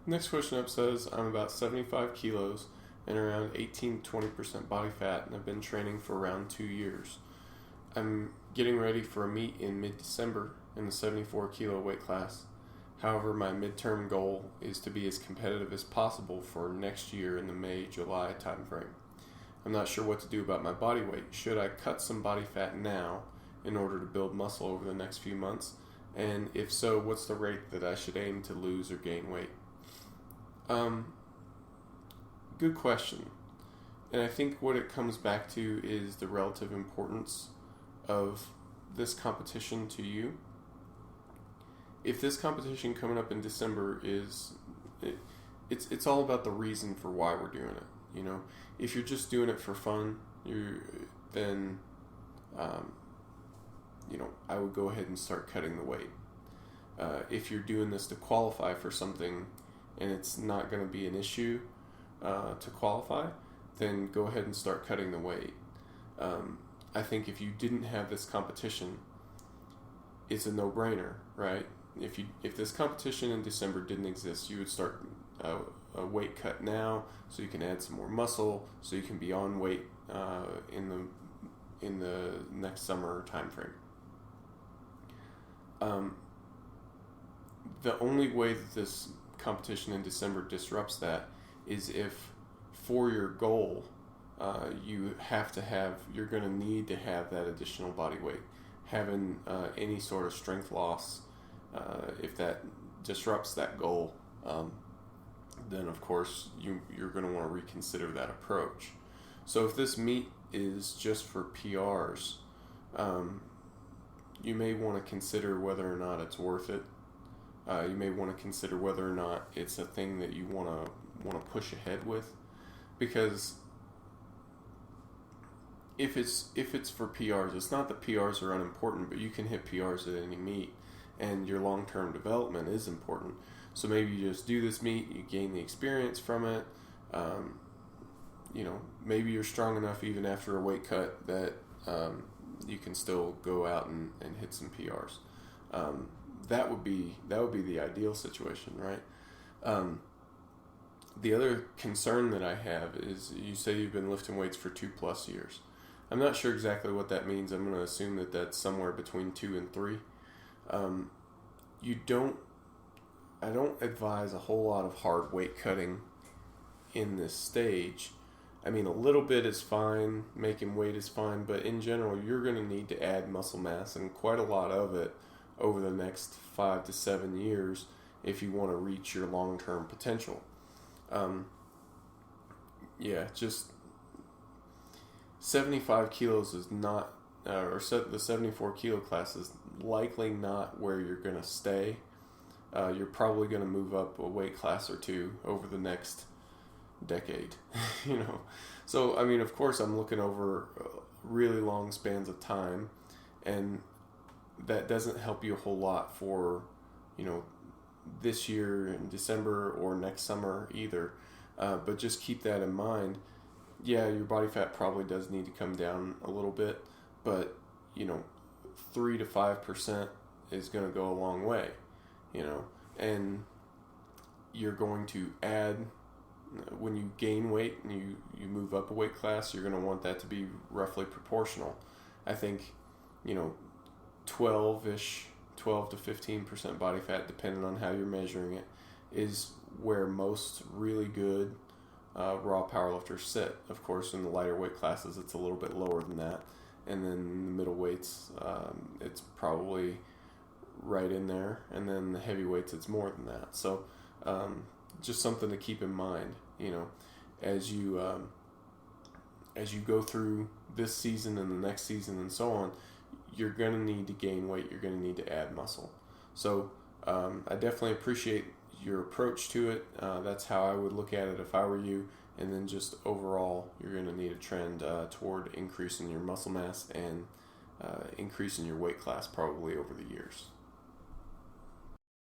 Next question up says, I'm about 75 kilos and around 18 to 20% body fat, and I've been training for around 2 years. I'm getting ready for a meet in mid-December in the 74 kilo weight class. However, my midterm goal is to be as competitive as possible for next year in the May-July timeframe. I'm not sure what to do about my body weight. Should I cut some body fat now in order to build muscle over the next few months? And if so, what's the rate that I should aim to lose or gain weight? Good question. And I think what it comes back to is the relative importance of this competition to you. If this competition coming up in December it's all about the reason for why we're doing it. You know, if you're just doing it for fun, then I would go ahead and start cutting the weight. If you're doing this to qualify for something and it's not going to be an issue to qualify, then go ahead and start cutting the weight. I think if you didn't have this competition, it's a no-brainer, right? If this competition in December didn't exist, you would start a weight cut now, so you can add some more muscle, so you can be on weight in the next summer time frame. The only way that this competition in December disrupts that is if, for your goal, you're going to need to have that additional body weight. Having any sort of strength loss, if that disrupts that goal, then of course you're going to want to reconsider that approach. So if this meet is just for PRs, you may want to consider whether or not it's worth it. You may want to consider whether or not it's a thing that you want to push ahead with, because if it's for PRs, it's not that PRs are unimportant, but you can hit PRs at any meet, and your long-term development is important. So maybe you just do this meet, you gain the experience from it. Maybe you're strong enough even after a weight cut that you can still go out and hit some PRs. That would be the ideal situation, right? The other concern that I have is, you say you've been lifting weights for 2+ years. I'm not sure exactly what that means. I'm going to assume that that's somewhere between 2 and 3. I don't advise a whole lot of hard weight cutting in this stage. I mean, a little bit is fine, making weight is fine, but in general, you're going to need to add muscle mass, and quite a lot of it, over the next 5 to 7 years if you want to reach your long-term potential. Just 75 kilos is not, the 74 kilo class is likely not where you're going to stay. You're probably going to move up a weight class or two over the next decade, So, I mean, of course, I'm looking over really long spans of time, and that doesn't help you a whole lot for, this year in December or next summer either. But just keep that in mind. Yeah, your body fat probably does need to come down a little bit, but 3 to 5% is going to go a long way, and you're going to add, when you gain weight and you move up a weight class, you're going to want that to be roughly proportional. I think 12 to 15% body fat, depending on how you're measuring it, is where most really good raw powerlifters sit. Of course, in the lighter weight classes, it's a little bit lower than that, and then in the middle weights, it's probably right in there, and then the heavyweights, it's more than that. So just something to keep in mind, as you go through this season and the next season and so on. You're going to need to gain weight, you're going to need to add muscle. So I definitely appreciate your approach to it. That's how I would look at it if I were you. And then just overall, you're going to need a trend toward increasing your muscle mass and increasing your weight class probably over the years.